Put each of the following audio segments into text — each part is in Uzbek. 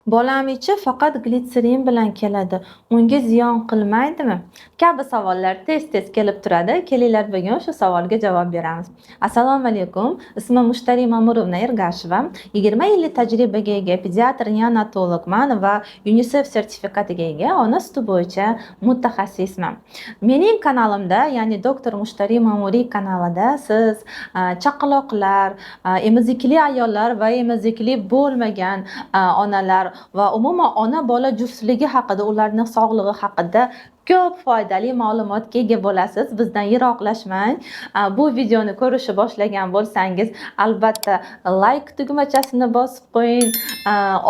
Bolam ichi faqat glitserin bilan keladi. Unga ziyon qilmaydimi? Kabi savollar tez-tez kelib turadi. Kelinglar bugun shu savolga javob beramiz. Assalomu alaykum. Ismim Mushtariy Mamurovna Ergasheva. 20 yillik tajribaga ega pediatr neonatologman va UNICEF sertifikatiga ega ona suti bo'yicha mutaxassisman. Mening kanalimda, ya'ni doktor Mushtariy Mamuriy kanalida siz chaqaloqlar, emizikli ayollar va emizikli bo'lmagan onalar va umuman ona bola juftligi haqida, ularning sog'lig'i haqida ko'p foydali ma'lumotga ega bo'lasiz. Bizdan yiroqlashmang. Bu videoni ko'rishni boshlagan bo'lsangiz, albatta like tugmachasini bosib qo'ying,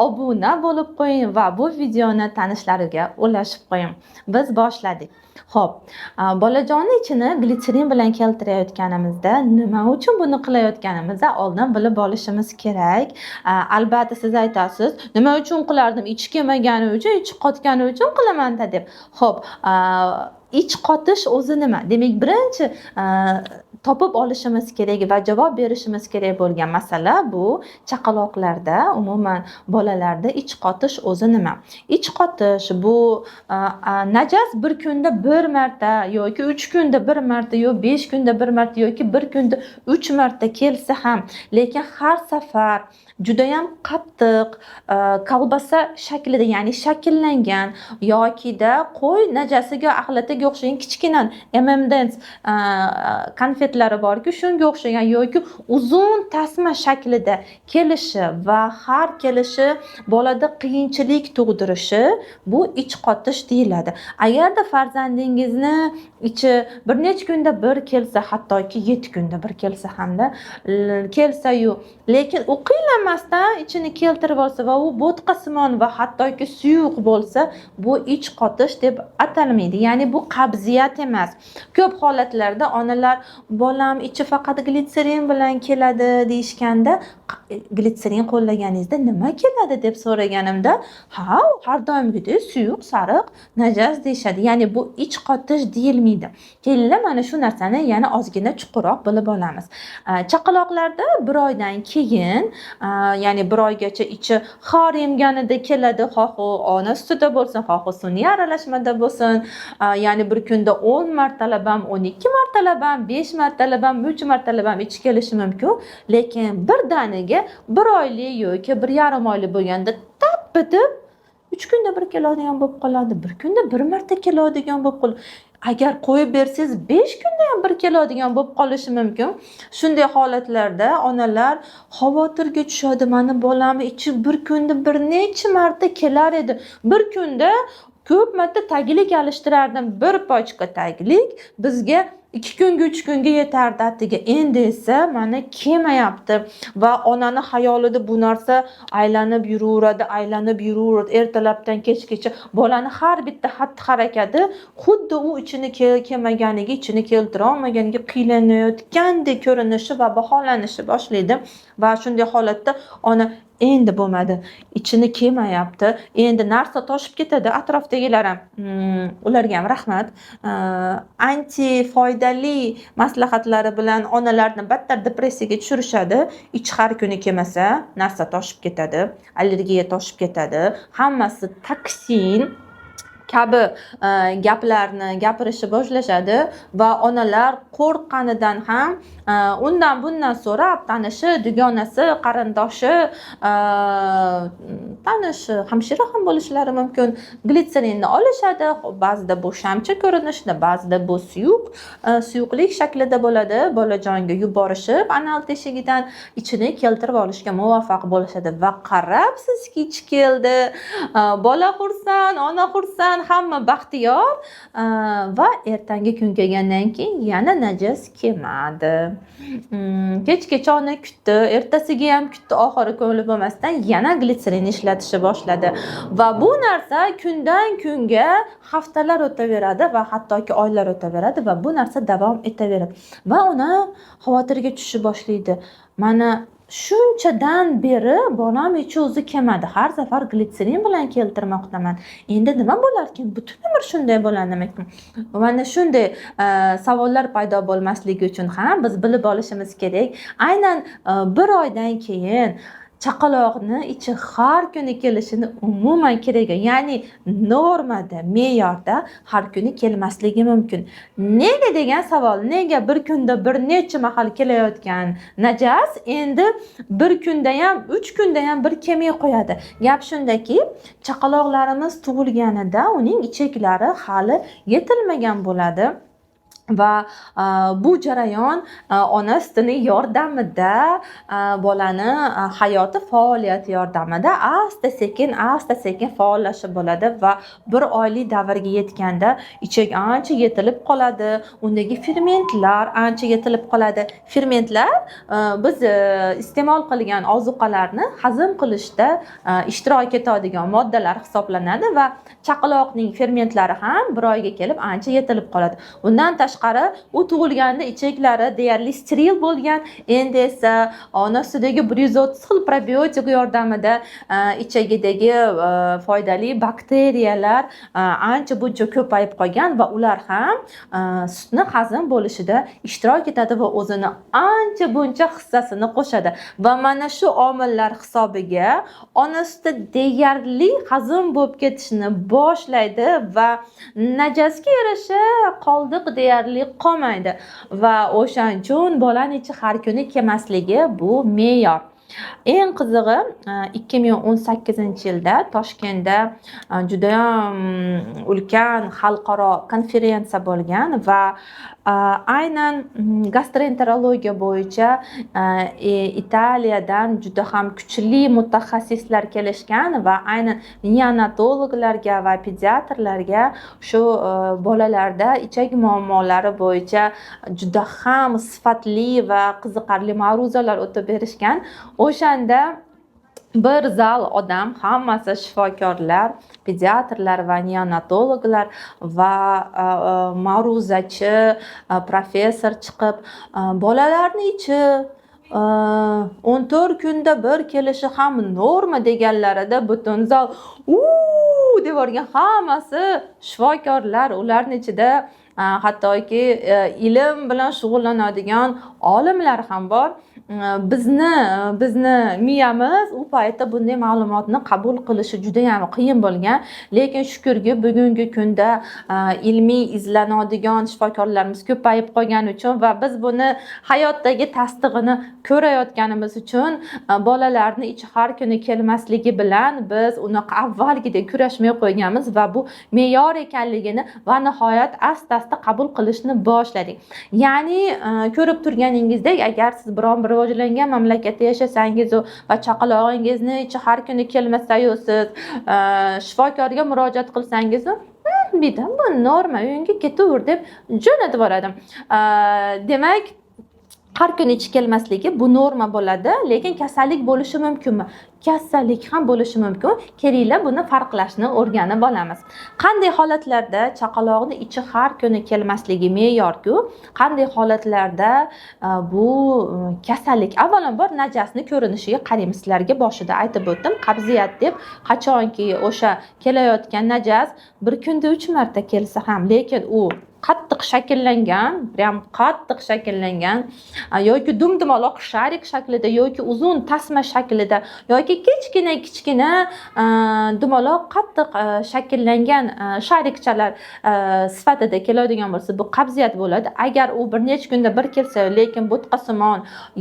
obuna bo'lib qo'ying va bu videoni tanishlariga ulashib qo'ying. Biz boshladik. Xo'p, bolajonni ichini glitserin bilan keltirayotganimizda nima uchun buni qilayotganimizni oldin bilib olishimiz kerak. Albatta siz aytasiz, nima uchun qilardim? Ichi kelmagani uchun, ichi qotgani uchun qilaman-da deb. Xo'p, ich qotish o'zi nima? Demak, birinchi topib olishimiz kerak va javob berishimiz kerak bo'lgan masala bu chaqaloqlarda, umuman bolalarda ich qotish o'zi nima? Ich qotish bu najas bir kunda bir marta yoki 3 kunda bir marta yoki 5 kunda bir marta yoki bir kunda 3 marta kelsa ham, lekin har safar juda ham qattiq kolbasa shaklida, ya'ni shakllangan yokida qo'y najasiga, axlatiga o'xshagan kichkina M&M's konfetlari borki, shunga o'xshagan yoki uzun tasma shaklida kelishi va har kelishi bolada qiyinchilik tug'dirishi bu ich qotish deyiladi. Agarda farzandingizni ichi bir necha kunda bir kelsa, hattoki 7 kunda bir kelsa hamda kelsa-yu, lekin u qiyinlamasdan ichini keltirib olsa va u bo'tqasimon va hattoki suyuq bo'lsa, bu ich qotish deb atalmaydi. Ya'ni bu qabziyat emas. Ko'p holatlarda onalar bolam ichi faqat glitserin bilan keladi deyishganda, glitserin qo'llaganingizda nima keladi deb so'raganimda, ha, har doimgidek suyuq, sariq, najas deyishadi. Ya'ni bu ich qotish deyilmaydi. Kelinglar mana shu narsani yana ozgina chuqurroq bilib olamiz. Chaqaloqlarda bir oydan keyin, ya'ni bir oygacha ichi xor emganida keladi, xoh ona sutida bo'lsin, xoh sun'iy aralashmada bo'lsin. Ya'ni bir kunda 10 martalab ham, 12 martalab ham, 5 martalab ham, 3 martalab ham ichi kelishi mumkin. Lekin birdaniga bir oylik yoki 1,5 oylik bo'lganda tap bitib 3 kunda bir keladigan bo'lib qoladi. Bir kunda bir marta keladigan bo'lib qoladi. Agar qo'yib bersangiz 5 kunda ham bir keladigan bo'lib qolishi mumkin. Shunday holatlarda onalar xavotirga tushadi. Mani bolam ichi bir kunda bir necha marta kelar edi. Bir kunda ko'p marta taglik alishtirardim. Bir pochka taglik bizga 2 kunga 3 kunga yetardi atiga. Endi esa mana kelmayapti va onani xayolida bu narsa aylanib yuraveradi. Ertalabdan kechgacha bolani har bitta xatti-harakati xuddi u ichini kelmaganiga, ichini keltira olmaganiga qiylanayotgandek ko'rinishi va baholanishi boshlaydi. Va shunday holatda ona endi bo'lmadi, ichini kelmayapti, endi narsa toshib ketadi. Atrofdagilar ham ularga ham rahmat. Anti foydali maslahatlari bilan onalarni battar depressiyaga tushirishadi. Ich har kuni kelmasa, narsa toshib ketadi, allergiya toshib ketadi. Hammasi toksin kabi gaplarni gapirishni boshlashadi va onalar qo'rqqanidan ham undan bundan so'rab tanishi, dugonasi, qarindoshi, tanishi, hamshira ham bo'lishlari mumkin. Glitserinni olishadi. Ba'zida bu shamcha ko'rinishida, ba'zida bu suyuqlik shaklida bo'ladi. Bolajonga yuborishib, anal teshigidan ichini keltirib olishga muvaffaq bo'lishadi va qarabsizki, ichi keldi. Bola xursand, ona xursand, hamma baxtiyor va ertangi kun kelgandan keyin yana najas kelmadi. Kechgacha ona kutdi, ertasiga ham kutdi, oxiri ko'ngli bo'lmasdan yana glitserin ishlatishni boshladi va bu narsa kundan kunga haftalar o'taveradi va hattoki oylar o'taveradi va bu narsa davom etaveradi va ona xavotirga tushishni boshlaydi. Mana shunchadan beri bolam ichi o'zi kelmadi. Har safar glitserin bilan keltirmoqdaman. Endi nima bo'larkin? Butun umr shunday bo'ladimikin? Mana shunday savollar paydo bo'lmasligi uchun ham biz bilib olishimiz kerak. Aynan bir oydan keyin chaqaloqni ichi har kuni kelishini umuman kerak, ya'ni normada, me'yorda har kuni kelmasligi mumkin. Nega degan savol, nega bir kunda bir necha mahal kelayotgan najas endi bir kunda ham, 3 kunda ham bir kelmay qo'yadi. Gap shundaki, chaqaloqlarimiz tug'ilganida uning ichaklari hali yetilmagan bo'ladi. Va bu jarayon ona sutini yordamida, bolani hayoti faoliyati yordamida asta sekin faollashib bo'ladi va 1 oylik davrga yetganda ichak ancha yetilib qoladi, undagi fermentlar ancha yetilib qoladi. Fermentlar biz iste'mol qilgan ozuqalarni hazm qilishda ishtirok etadigan moddalar hisoblanadi va chaqaloqning fermentlari ham 1 oyga kelib ancha yetilib qoladi. Undan tashqari u tug'ilganda ichaklari deyarli steril bo'lgan, endi esa ona sutidagi 130 xil probiotik yordamida ichagidagi foydali bakteriyalar ancha buncha ko'payib qolgan va ular ham sutni hazm bo'lishida ishtirok etadi va o'zini ancha buncha hissasini qo'shadi. Va mana shu omillar hisobiga ona suti deyarli hazm bo'lib ketishni boshlaydi va najasga yarasha qoldiq deyarli qolmaydi va o'shaning uchun bolani ichi har kuni kelmasligi bu me'yor. Eng qizig'i 2018-yilda Toshkentda juda ham ulkan xalqaro konferensiya bo'lgan va aynan gastroenterologiya bo'yicha Italiyadan juda ham kuchli mutaxassislar kelishgan va aynan neonatologlarga va pediatrlarga shu bolalarda ichak muammolari bo'yicha juda ham sifatli va qiziqarli ma'ruzalar o'tib berishgan. O'shanda bir zal odam, hammasi shifokorlar, pediatrlar va neonatologlar va ma'ruzachi, professor chiqib, bolalarni ichi 14 kunda bir kelishi ham norma deganlarida butun zal deb o'rgan, hammasi shifokorlar, ularning ichida hattoki ilm bilan shug'ullanadigan olimlar ham bor. Bizni miyamiz u paytda bunday ma'lumotni qabul qilishi juda ham qiyin bo'lgan, lekin shukrki bugungi kunda ilmiy izlanadigan shifokorlarimiz ko'payib qolgani uchun va biz buni hayotdagi tasdig'ini ko'rayotganimiz uchun bolalarni ichi har kuni kelmasligi bilan biz uni avvalgidek kurashmay qo'yganmiz va bu me'yor ekanligini va nihoyat asta qabul qilishni boshladik. Ya'ni ko'rib turganingizdek, agar siz biron bir rivojlangan mamlakatda yashasangiz va chaqalog'ingizni ichi har kuni kelmasa-yu siz shifokorga murojaat qilsangiz, bidan bu norma, uyingga ketaver deb jo'natib yuboradi. Demak, har kuni ichi kelmasligi bu norma bo'ladi, lekin kasallik bo'lishi mumkinmi? Kasallik ham bo'lishi mumkin. Kelinglar buni farqlashni o'rganib olamiz. Qanday holatlarda chaqaloqning ichi har kuni kelmasligi me'yorku, qanday holatlarda bu kasallik? Avvalambor najasni ko'rinishiga qaraymiz. Sizlarga boshida aytib o'tdim, qabziyat deb qachonki o'sha kelayotgan najas bir kunda 3 marta kelsa ham, lekin u qattiq shakllangan yoki dumaloq sharik shaklida yoki uzun tasma shaklida yoki kichkina dumaloq qattiq shakllangan sharikchalar sifatida keladigan bo'lsa, bu qabziyat bo'ladi. Agar u bir necha kunda bir kelsa, lekin bo'tqasimon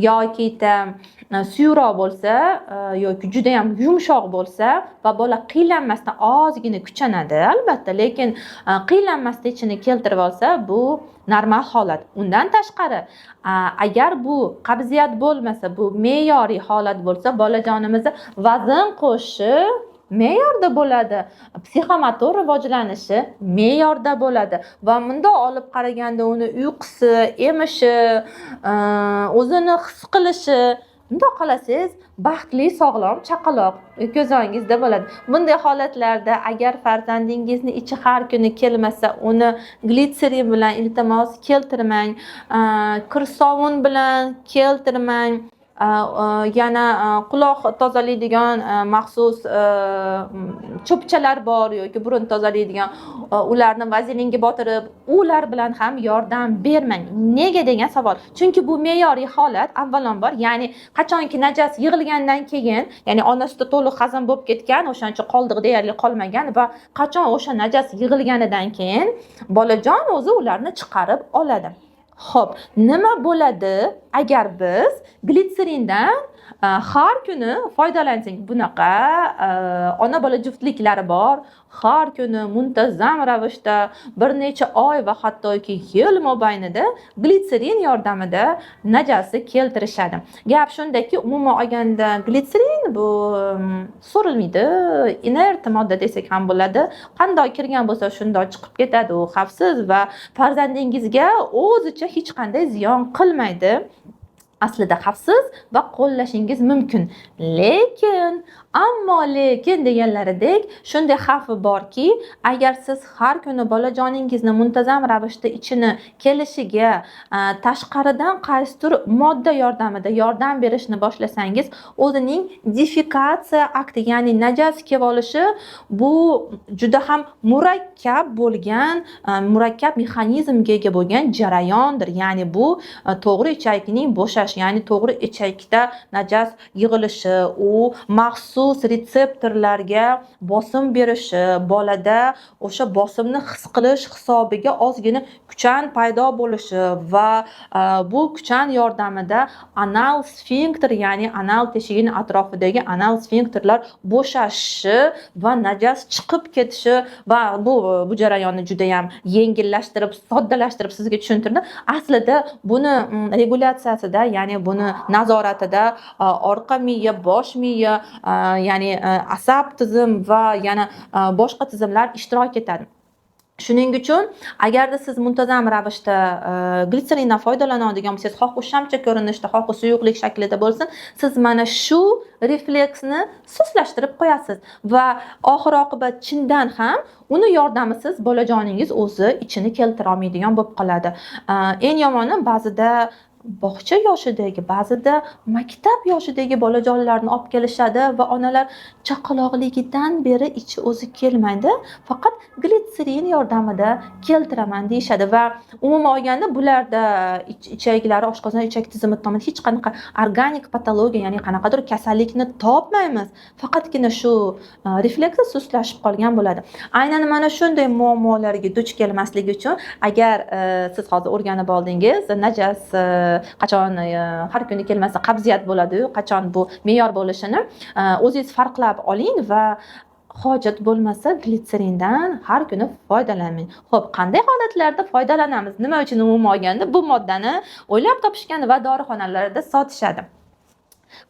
yoki suyuqroq bo'lsa yoki juda ham yumshoq bo'lsa va bola qiynalmasdan ozgina kuchanadi albatta, lekin qiynalmasdan ichini keltirib olsa, bu normal holat. Undan tashqari, agar bu qabziyat bo'lmasa, bu me'yoriy holat bo'lsa, bolajonimizni vazn qo'shishi me'yorda bo'ladi, psixomotor rivojlanishi me'yorda bo'ladi va bundoq olib qaraganda uni uyqusi, emishi, o'zini his qilishi, bundoq qolasangiz baxtli sog'lom chaqaloq ko'zingizda bo'ladi. Bunday holatlarda agar farzandingizni ichi har kuni kelmasa, uni glitserin bilan iltimos keltirmang, kirsovun bilan keltirmang. Yana quloq tozalaydigan maxsus cho'pchalar bor yoki burun tozalaydigan, ularni vazelinga botirib, ular bilan ham yordam bermang. Nega degan savol. Chunki bu me'yoriy holat, avvalambor, ya'ni qachonki najas yig'ilgandan keyin, ya'ni ona suti to'liq hazm bo'lib ketgan, o'shancha qoldiq deyarli qolmagan va qachon o'sha najas yig'ilganidan keyin bolajon o'zi ularni chiqarib oladi. Xo'p, nima bo'ladi agar biz glitserindan har kuni foydalansak? Bunaqa ona bola juftliklari bor, har kuni muntazam ravishda bir necha oy va hattoki yil mobaynida glitserin yordamida najasni keltirishadi. Gap shundaki, umuman olganda glitserin bu so'rilmaydi, inert modda desak ham bo'ladi. Qanday kirgan bo'lsa shunday chiqib ketadi, u xavfsiz va farzandingizga o'zicha hech qanday ziyon qilmaydi. Aslida xavfsiz va qo'llashingiz mumkin. Lekin deganlaridek shunday xavfi borki, agar siz har kuni bolajoningizni muntazam ravishda ichini kelishiga tashqaridan qaysidir modda yordamida yordam berishni boshlasangiz, o'zining defekatsiya akti, ya'ni najas kelib olishi, bu juda ham murakkab bo'lgan, murakkab mexanizmga ega bo'lgan jarayondir. Ya'ni bu to'g'ri ichakning bo'shash, ya'ni to'g'ri ichakda najas yig'ilishi, u maxsus retseptorlarga bosim berishi, bolada o'sha bosimni his qilish hisobiga ozgina kuchan paydo bo'lishi va bu kuchan yordamida anal sfinkter, ya'ni anal teshigining atrofidagi anal sfinkterlar bo'shashi va najas chiqib ketishi va bu jarayonni juda ham yengillashtirib, soddalashtirib sizga tushuntirdi. Aslida buni regulyatsiyasida, ya'ni buni nazoratida orqa miya, bosh miya, ya'ni asab tizim va yana boshqa tizimlar ishtirok etadi. Shuning uchun agarda siz muntazam ravishda glitserindan foydalanadigan bo'lsangiz, xoh u shamcha ko'rinishda, xoh u suyuqlik shaklida bo'lsin, siz mana shu refleksni sustlashtirib qo'yasiz va oxir-oqibat chindan ham uni yordamisiz bolajoningiz o'zi ichini keltira olmaydigan bo'lib qoladi. Eng yomoni ba'zida bog'cha yoshidagi, ba'zida maktab yoshidagi bolajonlarni olib kelishadi va onalar chaqaloqligidan beri ichi o'zi kelmaydi, faqat glitserin yordamida keltiraman deyishadi va umuman olganda bularda ichaklari, oshqozon ichak tizimi tomonida hech qanaqa organik patologiya, ya'ni qanaqadir kasallikni topmaymiz. Faqatgina shu refleksi sustlashib qolgan bo'ladi. Aynan mana shunday muammolarga duch kelmaslik uchun agar siz hozir o'rganib oldingiz, najas qachon har kuni kelmasa qabziyat bo'ladi-yu, qachon bu me'yor bo'lishini o'zingiz farqlab oling va hojat bo'lmasa glitserindan har kuni foydalaning. Xo'p, qanday holatlarda foydalanamiz? Nima uchun umuman olganda bu moddani o'ylab topishgan va dorixonalarda sotishadi?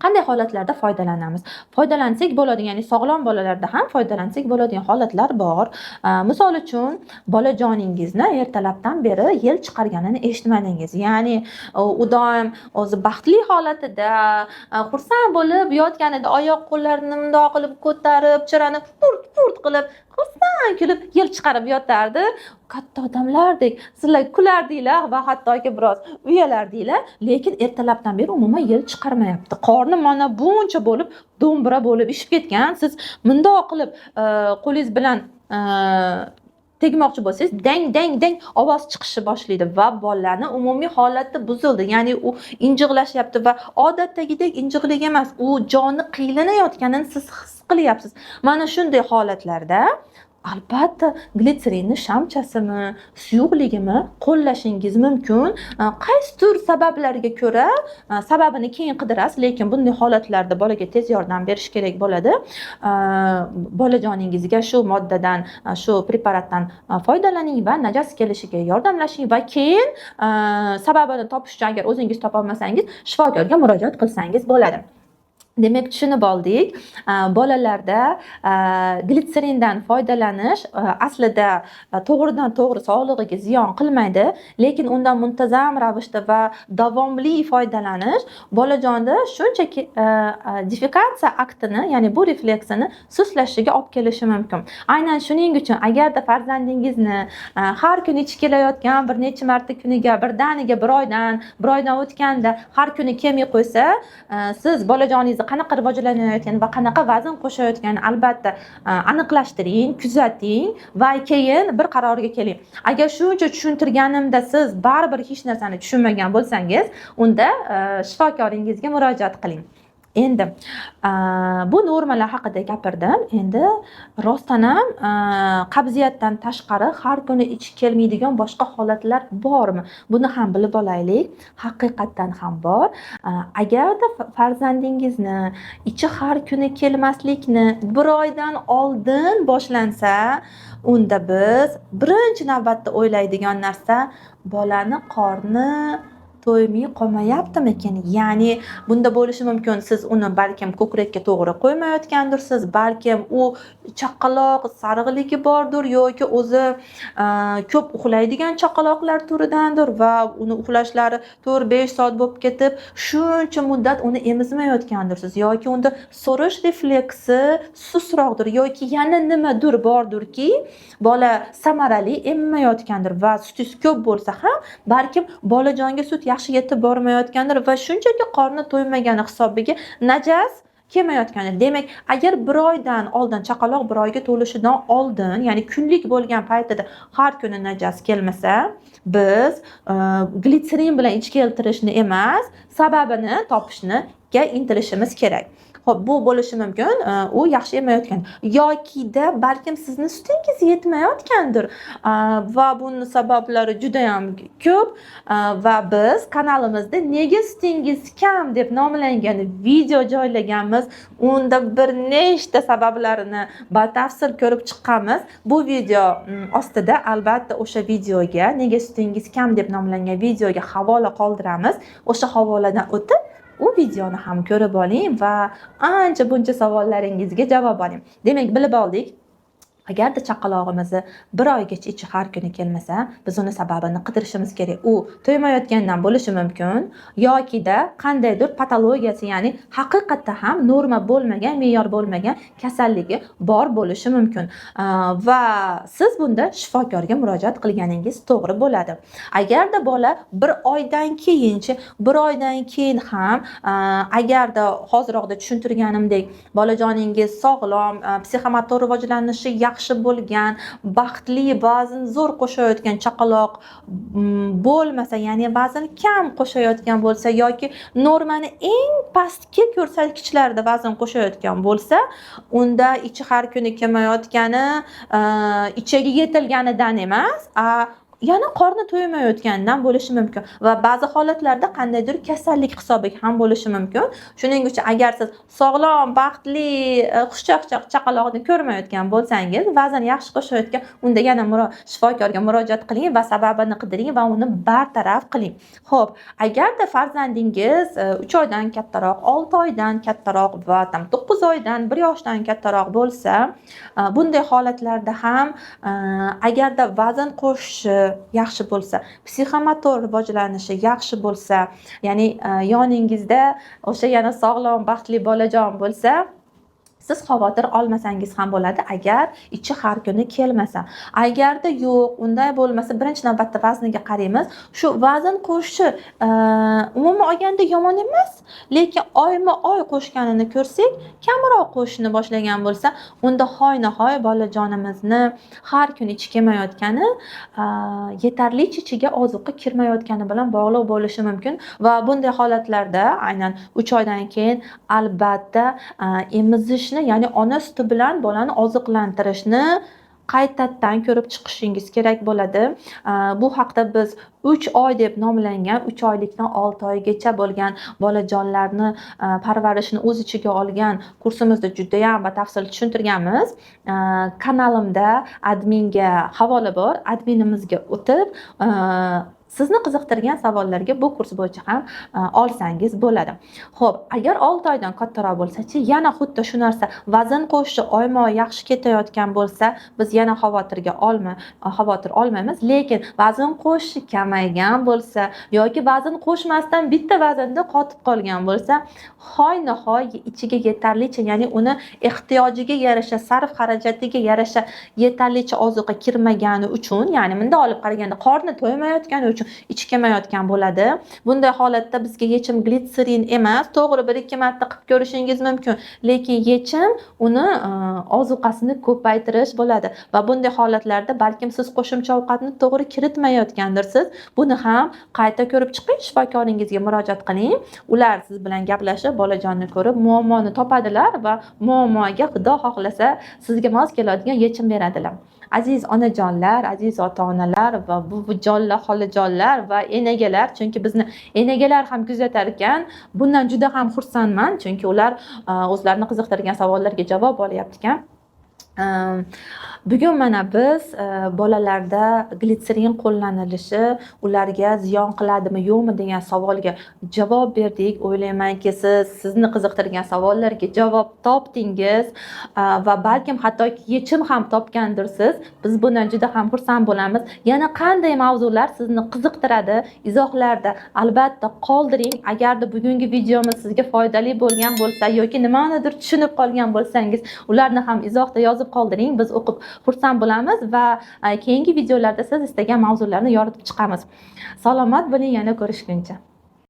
Qanday holatlarda foydalanamiz? Foydalansak bo'ladigan, ya'ni sog'lom bolalarda ham foydalansak bo'ladigan holatlar bor. Misol uchun, bolajoningizni ertalabdan beri yil chiqarganini eshitmadingiz. Ya'ni u doim o'zi baxtli holatida, xursand bo'lib yotganida oyoq qo'llarini mundoq qilib ko'tarib, chirani furt qilib, xursand kulib yil chiqarib yotardi. Katta odamlardek sizlar kulardinglar va hattoki biroz uyalardinglar, lekin ertalabdan beri umuman yil chiqarmayapti. Qorni mana buncha bo'lib, do'mbira bo'lib ishib ketgan. Siz mundoq qilib qo'lingiz bilan tegmoqchi bo'lsangiz, dang ovoz chiqishi boshlaydi va bolaning umumiy holati buzildi. Ya'ni u injiqlashyapti va odatdagidek injiqlik emas, u joni qiylanayotganini siz his qilyapsiz. Mana shunday holatlarda albatta glitserinni shamchasimi, suyuqligimi qo'llashingiz mumkin. Qaysidir sabablarga ko'ra sababini keyin qidirasiz, lekin bunday holatlarda bolaga tez yordam berish kerak bo'ladi. Bolajoningizga shu moddadan, shu preparatdan foydalaning va najas kelishiga yordamlashing va keyin sababini topish uchun agar o'zingiz topa olmasangiz, shifokorga murojaat qilsangiz bo'ladi. Demak, tushunib oldik. Bolalarda glitserindan foydalanish aslida to'g'ridan to'g'ri sog'lig'iga ziyon qilmaydi, lekin undan muntazam ravishda va davomli foydalanish bolajonda shunchaki defekatsiya aktini, ya'ni bu refleksini suslashiga olib kelishi mumkin. Aynan shuning uchun agarda farzandingizni har kuni ichi kelayotgan, bir necha marta kuniga, birdaniga bir oydan o'tganda har kuni kelmay qo'ysa, siz bolajoningizni qanaqa rivojlanayotgani va qanaqa vazn qo'shayotganini albatta aniqlashtiring, kuzating va keyin bir qarorga keling. Agar shuncha tushuntirganimda siz baribir hech narsani tushunmagan bo'lsangiz, unda shifokoringizga murojaat qiling. Endi bu normalar haqida gapirdim. Endi rostdan ham qabziyatdan tashqari har kuni ichi kelmaydigan boshqa holatlar bormi? Buni ham bilib olaylik. Haqiqatdan ham bor. Agarda farzandingizni ichi har kuni kelmaslikni bir oydan oldin boshlansa, unda biz birinchi navbatda o'ylaydigan narsa bolani qorni to'ymay qolmayaptimikin? Ya'ni bunda bo'lishi mumkin, siz uni balkim ko'krakka to'g'ri qo'ymayotgandirsiz, balkim u chaqaloq sarig'ligi bordir yoki o'zi ko'p uxlaydigan chaqaloqlar turidandir va uni uxlashlari 4-5 soat bo'lib ketib, shuncha muddat uni emizmayotgandirsiz yoki unda so'rish refleksi sustroqdir yoki yana nimadir bordirki, bola samarali emmayotgandir va sutingiz ko'p bo'lsa ham balkim bolajonga sut yaxshi yetib bormayotgandir va shunchaki qorni to'ymagani hisobiga najas kelmayotgandir. Demak, agar bir oydan oldin, chaqaloq bir oyga to'lishidan oldin, ya'ni kunlik bo'lgan paytida har kuni najas kelmasa, biz glitserin bilan ich keltirishni emas, sababini topishga intilishimiz kerak. Xo'p, bu bo'lishi mumkin, u yaxshi emayotgan yokida balkim sizni sutingiz yetmayotgandir va buning sabablari juda ham ko'p va biz kanalimizda nega sutingiz kam deb nomlangan video joylaganmiz. Unda bir nechta sabablarini batafsil ko'rib chiqqanmiz. Bu video ostida albatta o'sha videoga, nega sutingiz kam deb nomlangan videoga havola qoldiramiz. O'sha havoladan o'tib u videoni ham ko'rib oling va ancha buncha savollaringizga javob oling. Demak, bilib oldik. Agarda chaqalog'imizni bir oygacha ichi har kuni kelmasa, biz uni sababini qidirishimiz kerak. U to'ymayotgandan bo'lishi mumkin yokida qandaydir patologiyasi, ya'ni haqiqatda ham norma bo'lmagan, me'yor bo'lmagan kasalligi bor bo'lishi mumkin. Va siz bunda shifokorga murojaat qilganingiz to'g'ri bo'ladi. Agarda bola bir oydan keyin ham agarda hozirroqda tushuntirganimdek bolajoningiz sog'lom, psixomotor rivojlanishi yaxshi bo'lgan, baxtli, vazn zo'r qo'shayotgan chaqaloq bo'lmasa, ya'ni vazn kam qo'shayotgan bo'lsa yoki normani eng pastki ko'rsatkichlarda vazn qo'shayotgan bo'lsa, unda ichi har kuni kelmayotgani ichiga yetilganidan emas, yana qorni to'ymayotgandan bo'lishi mumkin va ba'zi holatlarda qandaydir kasallik hisobiga ham bo'lishi mumkin. Shuning uchun agar siz sog'lom, baxtli, xushchaqchaq chaqaloqni ko'rmayotgan bo'lsangiz, vazn yaxshi qo'shayotgan, unda yana shifokorga murojaat qiling va sababini qidiring va uni bartaraf qiling. Xo'p, agarda farzandingiz 3 oydan kattaroq, 6 oydan kattaroq va 9 oydan, 1 yoshdan kattaroq bo'lsa, bunday holatlarda ham agarda vazn qo'shishi yaxshi bo'lsa, psixomotor rivojlanishi yaxshi bo'lsa, ya'ni yoningizda o'sha yana sog'lom, baxtli bolajon bo'lsa, siz xavotir olmasangiz ham bo'ladi agar ichi har kuni kelmasa. Agarda yo'q, unday bo'lmasa, birinchi navbatda vazniga qaraymiz. Shu vazn qo'shishi umuman olganda yomon emas, lekin oyma-oy qo'shganini ko'rsak, kamroq qo'shishni boshlagan bo'lsa, unda hoynahoy bolajonimizni har kuni ichi kelmayotgani, yetarlicha ichiga ozuqa kirmayotgani bilan bog'liq bo'lishi mumkin va bunday holatlarda aynan 3 oydan keyin albatta emizish, ya'ni ona suti bilan bolani oziqlantirishni qaytadan ko'rib chiqishingiz kerak bo'ladi. Bu haqda biz 3 oy deb nomlangan, 3 oylikdan 6 oygacha bo'lgan bolajonlarni parvarishini o'z ichiga olgan kursimizda juda ham batafsil tushuntirganmiz. Kanalimda adminga havola bor. Adminimizga o'tib sizni qiziqtirgan savollarga bu kurs bo'yicha ham olsangiz bo'ladi. Xo'p, agar 6 oydan kattaroq bo'lsa-chi, yana xuddi shu narsa vazn qo'shishi oyma-oy yaxshi ketayotgan bo'lsa, biz yana xavotir olmaymiz, lekin vazn qo'shishi kamaygan bo'lsa yoki vazn qo'shmasdan bitta vaznda qotib qolgan bo'lsa, hoynahoy ichiga yetarlicha, ya'ni uni ehtiyojiga yarasha, sarf xarajatiga yarasha yetarlicha ozuqa kirmagani uchun, ya'ni bunda olib qaraganda qorni to'ymayotgani uchun uchun ichi kelmayotgan bo'ladi. Bunday holatda bizga yechim glitserin emas, to'g'ri 1-2 marta qilib ko'rishingiz mumkin, lekin yechim uni ozuqasini ko'paytirish bo'ladi va bunday holatlarda balkim siz qo'shimcha ovqatni to'g'ri kiritmayotgandirsiz. Buni ham qayta ko'rib chiqing, shifokoringizga murojaat qiling. Ular siz bilan gaplashib, bolajonni ko'rib, muammoni topadilar va muammoga Xudo xohlasa sizga mos keladigan yechim beradilar. Aziz onajonlar, aziz ota-onalar va buvijonlar, xolajonlar va enagalar, chunki bizni enagalar ham kuzatar ekan. Bundan juda ham xursandman, chunki ular o'zlarini qiziqtirgan savollarga javob olyapti ekan. Bugun mana biz bolalarda glitserin qo'llanilishi ularga ziyon qiladimi yo'qmi degan savolga javob berdik. O'ylaymanki sizni qiziqtirgan savollarga javob topdingiz va balkim hattoki yechim ham topgandirsiz. Biz bundan juda ham xursand bo'lamiz. Yana qanday mavzular sizni qiziqtiradi izohlarda albatta qoldiring. Agarda bugungi videomiz sizga foydali bo'lgan bo'lsa yoki nimanidir tushunib qolgan bo'lsangiz, ularni ham izohda yozib qoldiring. Biz o'qib xursand bo'lamiz va keyingi videolarda siz istagan mavzularni yoritib chiqamiz. Salomat bo'ling, yana ko'rishguncha.